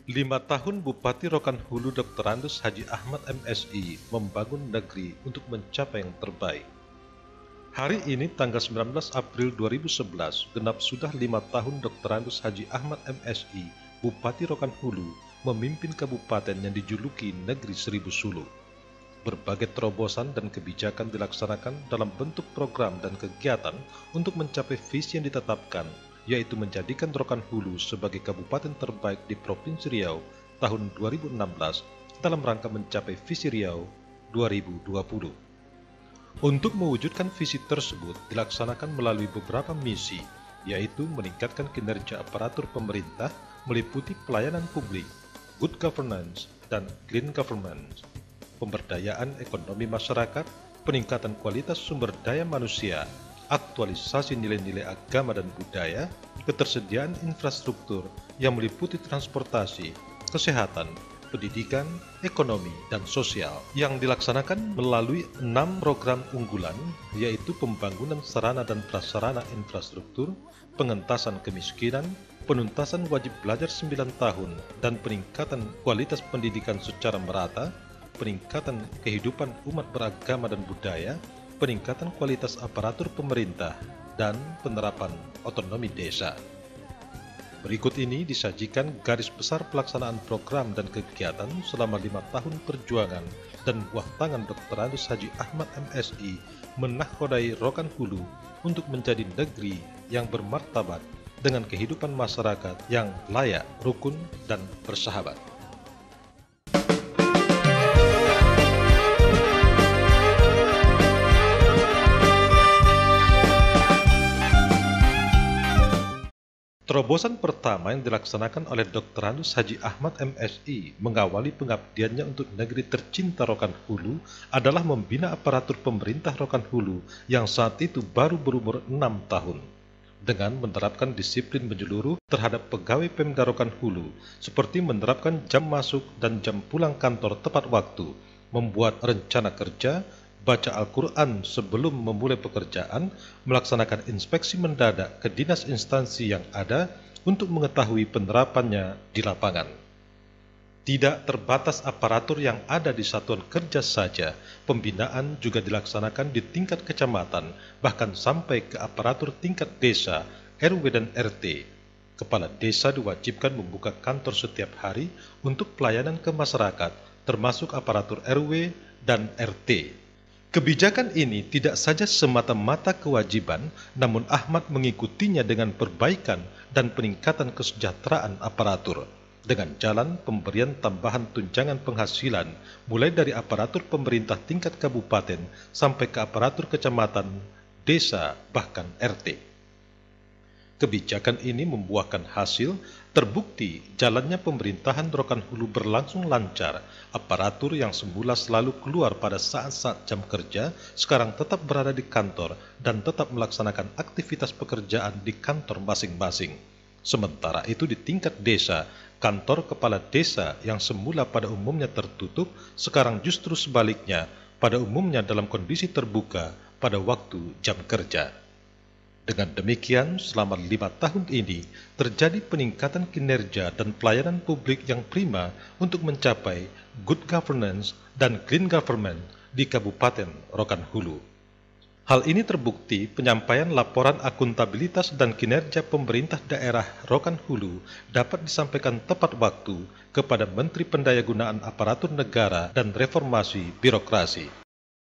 5 tahun Bupati Rokan Hulu Dr. Andus Haji Ahmad MSI membangun negeri untuk mencapai yang terbaik. Hari ini tanggal 19 April 2011 genap sudah 5 tahun Dr. Andus Haji Ahmad MSI Bupati Rokan Hulu memimpin kabupaten yang dijuluki Negeri Seribu Sulu. Berbagai terobosan dan kebijakan dilaksanakan dalam bentuk program dan kegiatan untuk mencapai visi yang ditetapkan, yaitu menjadikan Rokan Hulu sebagai kabupaten terbaik di Provinsi Riau tahun 2016 dalam rangka mencapai visi Riau 2020. Untuk mewujudkan visi tersebut dilaksanakan melalui beberapa misi, yaitu meningkatkan kinerja aparatur pemerintah meliputi pelayanan publik, good governance, dan clean governance, pemberdayaan ekonomi masyarakat, peningkatan kualitas sumber daya manusia, aktualisasi nilai-nilai agama dan budaya, ketersediaan infrastruktur yang meliputi transportasi, kesehatan, pendidikan, ekonomi, dan sosial yang dilaksanakan melalui 6 program unggulan, yaitu pembangunan sarana dan prasarana infrastruktur, pengentasan kemiskinan, penuntasan wajib belajar 9 tahun, dan peningkatan kualitas pendidikan secara merata, peningkatan kehidupan umat beragama dan budaya, peningkatan kualitas aparatur pemerintah, dan penerapan otonomi desa. Berikut ini disajikan garis besar pelaksanaan program dan kegiatan selama 5 tahun perjuangan dan buah tangan Dr. Andus Haji Ahmad MSI menakodai Rokan Hulu untuk menjadi negeri yang bermartabat dengan kehidupan masyarakat yang layak, rukun, dan bersahabat. Terobosan pertama yang dilaksanakan oleh Dr. Andus Haji Ahmad MSI mengawali pengabdiannya untuk negeri tercinta Rokan Hulu adalah membina aparatur pemerintah Rokan Hulu yang saat itu baru berumur 6 tahun. Dengan menerapkan disiplin menyeluruh terhadap pegawai Pemda Rokan Hulu, seperti menerapkan jam masuk dan jam pulang kantor tepat waktu, membuat rencana kerja, baca Al-Quran sebelum memulai pekerjaan, melaksanakan inspeksi mendadak ke dinas instansi yang ada untuk mengetahui penerapannya di lapangan. Tidak terbatas aparatur yang ada di satuan kerja saja, pembinaan juga dilaksanakan di tingkat kecamatan, bahkan sampai ke aparatur tingkat desa, RW dan RT. Kepala desa diwajibkan membuka kantor setiap hari untuk pelayanan ke masyarakat, termasuk aparatur RW dan RT. Kebijakan ini tidak saja semata-mata kewajiban, namun Ahmad mengikutinya dengan perbaikan dan peningkatan kesejahteraan aparatur, dengan jalan pemberian tambahan tunjangan penghasilan, mulai dari aparatur pemerintah tingkat kabupaten sampai ke aparatur kecamatan, desa, bahkan RT. Kebijakan ini membuahkan hasil, terbukti jalannya pemerintahan Rokan Hulu berlangsung lancar. Aparatur yang semula selalu keluar pada saat-saat jam kerja, sekarang tetap berada di kantor dan tetap melaksanakan aktivitas pekerjaan di kantor masing-masing. Sementara itu di tingkat desa, kantor kepala desa yang semula pada umumnya tertutup, sekarang justru sebaliknya, pada umumnya dalam kondisi terbuka pada waktu jam kerja. Dengan demikian, selama 5 tahun ini, terjadi peningkatan kinerja dan pelayanan publik yang prima untuk mencapai good governance dan clean government di Kabupaten Rokan Hulu. Hal ini terbukti penyampaian laporan akuntabilitas dan kinerja pemerintah daerah Rokan Hulu dapat disampaikan tepat waktu kepada Menteri Pendayagunaan Aparatur Negara dan Reformasi Birokrasi.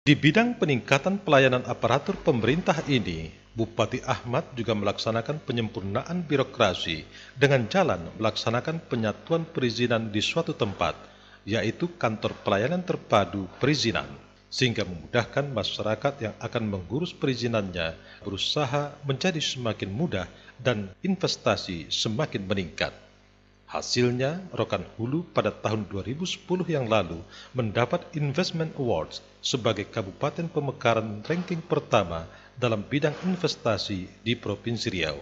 Di bidang peningkatan pelayanan aparatur pemerintah ini, Bupati Ahmad juga melaksanakan penyempurnaan birokrasi dengan jalan melaksanakan penyatuan perizinan di suatu tempat, yaitu Kantor Pelayanan Terpadu Perizinan, sehingga memudahkan masyarakat yang akan mengurus perizinannya berusaha menjadi semakin mudah dan investasi semakin meningkat. Hasilnya, Rokan Hulu pada tahun 2010 yang lalu mendapat Investment Awards sebagai Kabupaten Pemekaran ranking pertama dalam bidang investasi di Provinsi Riau.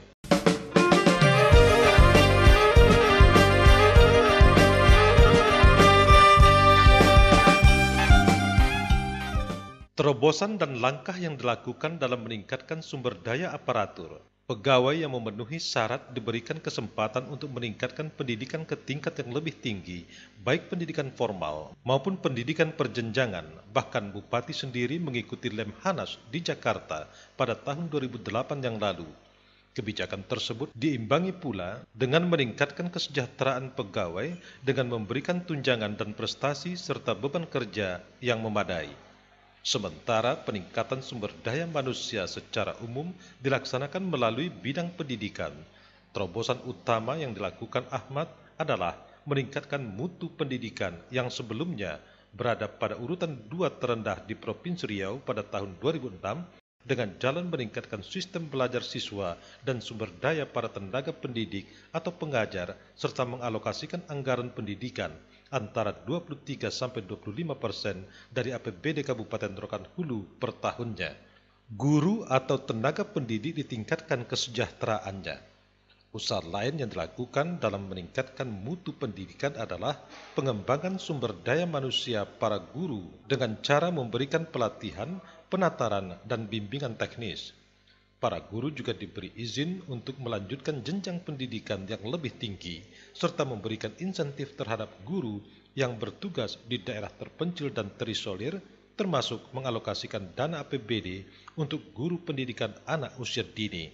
Terobosan dan langkah yang dilakukan dalam meningkatkan sumber daya aparatur Pegawai yang memenuhi syarat diberikan kesempatan untuk meningkatkan pendidikan ke tingkat yang lebih tinggi, baik pendidikan formal maupun pendidikan perjenjangan. Bahkan Bupati sendiri mengikuti Lemhanas di Jakarta pada tahun 2008 yang lalu. Kebijakan tersebut diimbangi pula dengan meningkatkan kesejahteraan pegawai dengan memberikan tunjangan dan prestasi serta beban kerja yang memadai. Sementara peningkatan sumber daya manusia secara umum dilaksanakan melalui bidang pendidikan. Terobosan utama yang dilakukan Ahmad adalah meningkatkan mutu pendidikan yang sebelumnya berada pada urutan 2 terendah di Provinsi Riau pada tahun 2006 dengan jalan meningkatkan sistem belajar siswa dan sumber daya para tenaga pendidik atau pengajar serta mengalokasikan anggaran pendidikan antara 23-25% dari APBD Kabupaten Rokan Hulu per tahunnya. Guru atau tenaga pendidik ditingkatkan kesejahteraannya. Usaha lain yang dilakukan dalam meningkatkan mutu pendidikan adalah pengembangan sumber daya manusia para guru dengan cara memberikan pelatihan, penataran, dan bimbingan teknis. Para guru juga diberi izin untuk melanjutkan jenjang pendidikan yang lebih tinggi, serta memberikan insentif terhadap guru yang bertugas di daerah terpencil dan terisolir, termasuk mengalokasikan dana APBD untuk guru pendidikan anak usia dini.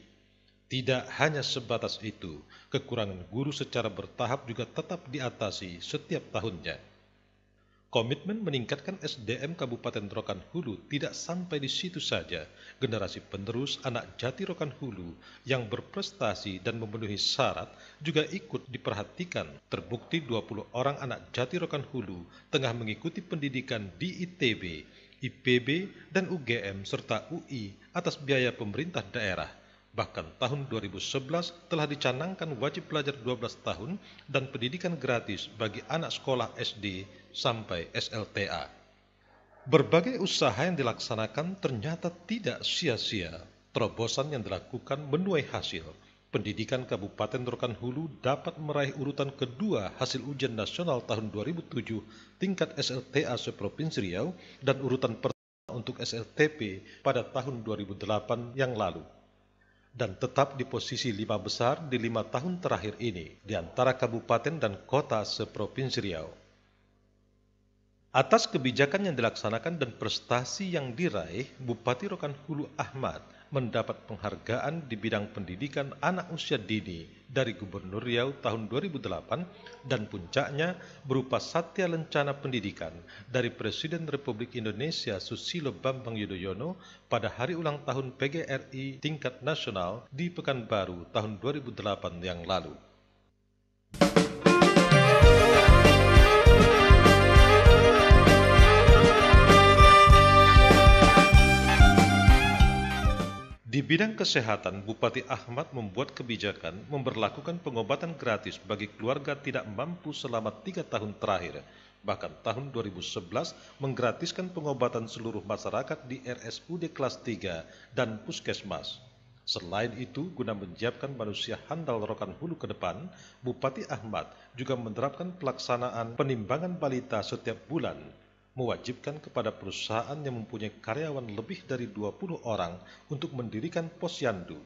Tidak hanya sebatas itu, kekurangan guru secara bertahap juga tetap diatasi setiap tahunnya. Komitmen meningkatkan SDM Kabupaten Rokan Hulu tidak sampai di situ saja. Generasi penerus anak Jati Rokan Hulu yang berprestasi dan memenuhi syarat juga ikut diperhatikan. Terbukti 20 orang anak Jati Rokan Hulu tengah mengikuti pendidikan di ITB, IPB, dan UGM serta UI atas biaya pemerintah daerah. Bahkan tahun 2011 telah dicanangkan wajib belajar 12 tahun dan pendidikan gratis bagi anak sekolah SD sampai SLTA. Berbagai usaha yang dilaksanakan ternyata tidak sia-sia. Terobosan yang dilakukan menuai hasil. Pendidikan Kabupaten Rokan Hulu dapat meraih urutan kedua hasil ujian nasional tahun 2007 tingkat SLTA se-Provinsi Riau dan urutan pertama untuk SLTP pada tahun 2008 yang lalu. Dan tetap di posisi 5 besar di 5 tahun terakhir ini di antara kabupaten dan kota se-Provinsi Riau. Atas kebijakan yang dilaksanakan dan prestasi yang diraih, Bupati Rokan Hulu Ahmad mendapat penghargaan di bidang pendidikan anak usia dini dari Gubernur Riau tahun 2008 dan puncaknya berupa Satya Lencana Pendidikan dari Presiden Republik Indonesia Susilo Bambang Yudhoyono pada hari ulang tahun PGRI tingkat nasional di Pekanbaru tahun 2008 yang lalu. Di bidang kesehatan, Bupati Ahmad membuat kebijakan memberlakukan pengobatan gratis bagi keluarga tidak mampu selama 3 tahun terakhir. Bahkan tahun 2011 menggratiskan pengobatan seluruh masyarakat di RSUD kelas 3 dan puskesmas. Selain itu, guna menyiapkan manusia handal Rokan Hulu ke depan, Bupati Ahmad juga menerapkan pelaksanaan penimbangan balita setiap bulan, mewajibkan kepada perusahaan yang mempunyai karyawan lebih dari 20 orang untuk mendirikan posyandu,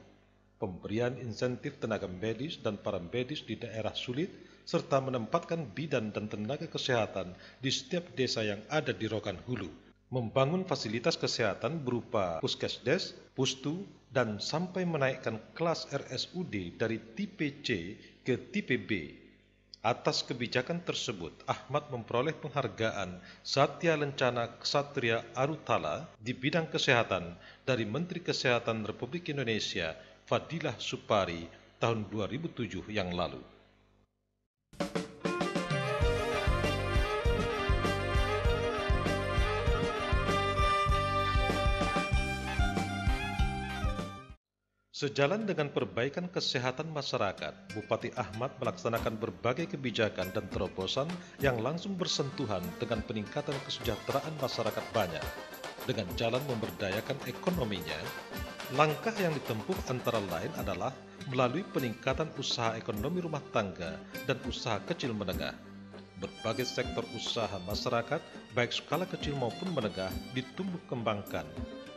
pemberian insentif tenaga medis dan paramedis di daerah sulit, serta menempatkan bidan dan tenaga kesehatan di setiap desa yang ada di Rokan Hulu, membangun fasilitas kesehatan berupa puskesdes, pustu, dan sampai menaikkan kelas RSUD dari tipe C ke tipe B. Atas kebijakan tersebut, Ahmad memperoleh penghargaan Satya Lencana Ksatria Arutala di bidang kesehatan dari Menteri Kesehatan Republik Indonesia Fadilah Supari tahun 2007 yang lalu. Sejalan dengan perbaikan kesehatan masyarakat, Bupati Ahmad melaksanakan berbagai kebijakan dan terobosan yang langsung bersentuhan dengan peningkatan kesejahteraan masyarakat banyak. Dengan jalan memberdayakan ekonominya, langkah yang ditempuh antara lain adalah melalui peningkatan usaha ekonomi rumah tangga dan usaha kecil menengah. Berbagai sektor usaha masyarakat, baik skala kecil maupun menengah, ditumbuh kembangkan.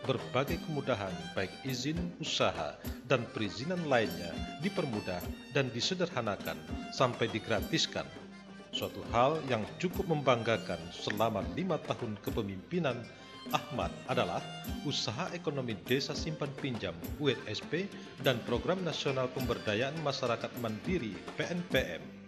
berbagai kemudahan baik izin usaha dan perizinan lainnya dipermudah dan disederhanakan sampai digratiskan. Suatu hal yang cukup membanggakan selama 5 tahun kepemimpinan Ahmad adalah Usaha Ekonomi Desa Simpan Pinjam (UNSP) dan Program Nasional Pemberdayaan Masyarakat Mandiri (PNPM).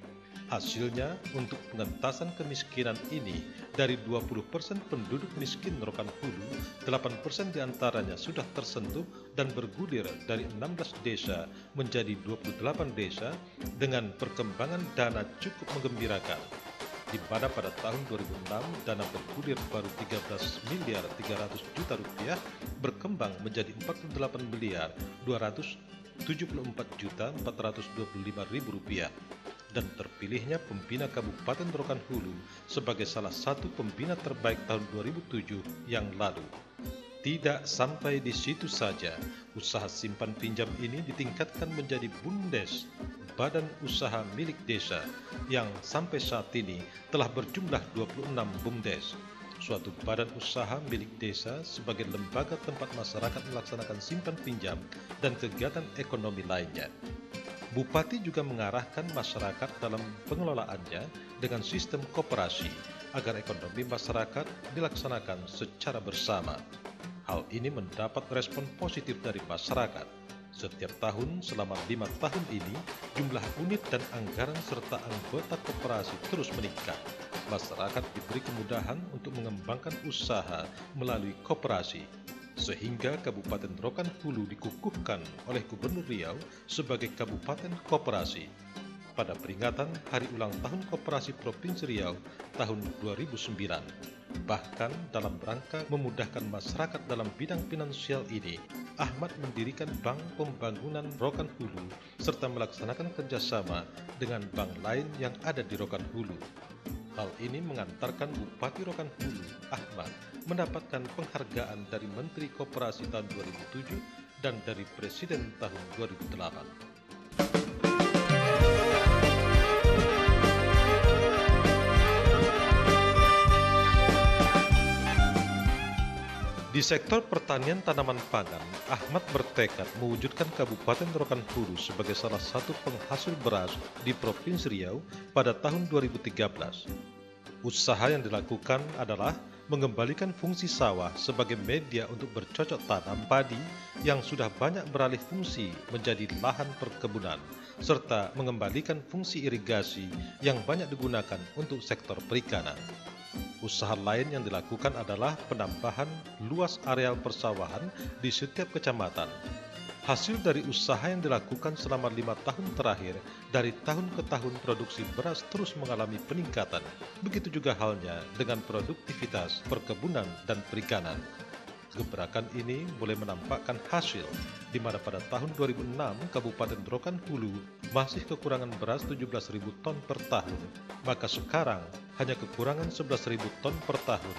Hasilnya, untuk pengentasan kemiskinan ini, dari 20% penduduk miskin Rokan Hulu, 8% diantaranya sudah tersentuh dan bergulir dari 16 desa menjadi 28 desa dengan perkembangan dana cukup menggembirakan, di mana pada tahun 2006 dana bergulir baru 13 miliar 300 juta rupiah berkembang menjadi 48 miliar 274 juta 425 ribu rupiah, dan terpilihnya pembina Kabupaten Rokan Hulu sebagai salah satu pembina terbaik tahun 2007 yang lalu. Tidak sampai di situ saja, usaha simpan pinjam ini ditingkatkan menjadi BUMDes, Badan Usaha Milik Desa, yang sampai saat ini telah berjumlah 26 BUMDes, suatu badan usaha milik desa sebagai lembaga tempat masyarakat melaksanakan simpan pinjam dan kegiatan ekonomi lainnya. Bupati juga mengarahkan masyarakat dalam pengelolaannya dengan sistem koperasi agar ekonomi masyarakat dilaksanakan secara bersama. Hal ini mendapat respon positif dari masyarakat. Setiap tahun selama 5 tahun ini, jumlah unit dan anggaran serta anggota koperasi terus meningkat. Masyarakat diberi kemudahan untuk mengembangkan usaha melalui koperasi, sehingga Kabupaten Rokan Hulu dikukuhkan oleh Gubernur Riau sebagai Kabupaten Koperasi. Pada peringatan Hari Ulang Tahun Koperasi Provinsi Riau tahun 2009. Bahkan dalam rangka memudahkan masyarakat dalam bidang finansial ini, Ahmad mendirikan Bank Pembangunan Rokan Hulu serta melaksanakan kerjasama dengan bank lain yang ada di Rokan Hulu. Hal ini mengantarkan Bupati Rokan Hulu, Ahmad, mendapatkan penghargaan dari Menteri Koperasi tahun 2007 dan dari Presiden tahun 2008. Di sektor pertanian tanaman pangan, Ahmad bertekad mewujudkan Kabupaten Rokan Hulu sebagai salah satu penghasil beras di Provinsi Riau pada tahun 2013. Usaha yang dilakukan adalah mengembalikan fungsi sawah sebagai media untuk bercocok tanam padi yang sudah banyak beralih fungsi menjadi lahan perkebunan, serta mengembalikan fungsi irigasi yang banyak digunakan untuk sektor perikanan. Usaha lain yang dilakukan adalah penambahan luas areal persawahan di setiap kecamatan. Hasil dari usaha yang dilakukan selama 5 tahun terakhir, dari tahun ke tahun produksi beras terus mengalami peningkatan. Begitu juga halnya dengan produktivitas perkebunan dan perikanan. Gebrakan ini boleh menampakkan hasil, di mana pada tahun 2006 Kabupaten Rokan Hulu masih kekurangan beras 17.000 ton per tahun, maka sekarang hanya kekurangan 11.000 ton per tahun.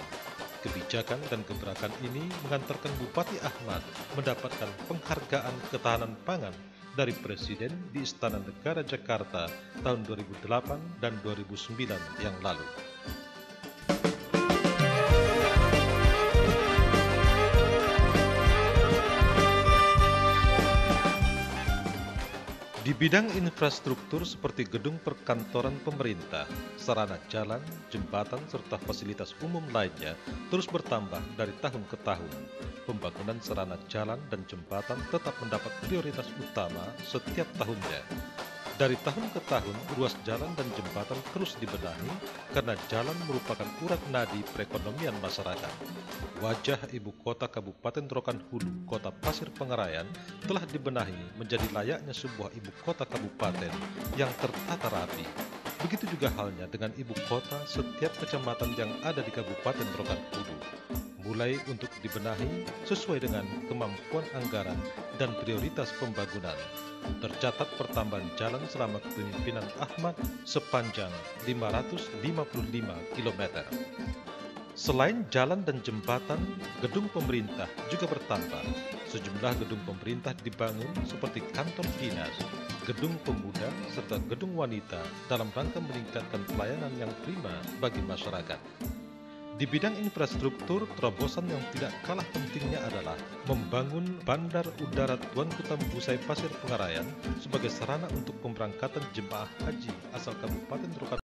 Kebijakan dan gebrakan ini mengantarkan Bupati Ahmad mendapatkan penghargaan ketahanan pangan dari Presiden di Istana Negara Jakarta tahun 2008 dan 2009 yang lalu. Di bidang infrastruktur seperti gedung perkantoran pemerintah, sarana jalan, jembatan, serta fasilitas umum lainnya terus bertambah dari tahun ke tahun. Pembangunan sarana jalan dan jembatan tetap mendapat prioritas utama setiap tahunnya. Dari tahun ke tahun, ruas jalan dan jembatan terus dibenahi karena jalan merupakan urat nadi perekonomian masyarakat. Wajah ibu kota Kabupaten Rokan Hulu, Kota Pasir Pengarayan, telah dibenahi menjadi layaknya sebuah ibu kota kabupaten yang tertata rapi. Begitu juga halnya dengan ibu kota setiap kecamatan yang ada di Kabupaten Rokan Hulu, mulai untuk dibenahi sesuai dengan kemampuan anggaran dan prioritas pembangunan. Tercatat pertambahan jalan selama kepemimpinan Ahmad sepanjang 555 km. Selain jalan dan jembatan, gedung pemerintah juga bertambah. Sejumlah gedung pemerintah dibangun seperti kantor dinas, gedung pemuda, serta gedung wanita dalam rangka meningkatkan pelayanan yang prima bagi masyarakat. Di bidang infrastruktur, terobosan yang tidak kalah pentingnya adalah membangun Bandar Udara Tuan Kuta Busai Pasir Pengarayan sebagai sarana untuk pemberangkatan jemaah haji asal Kabupaten Rokan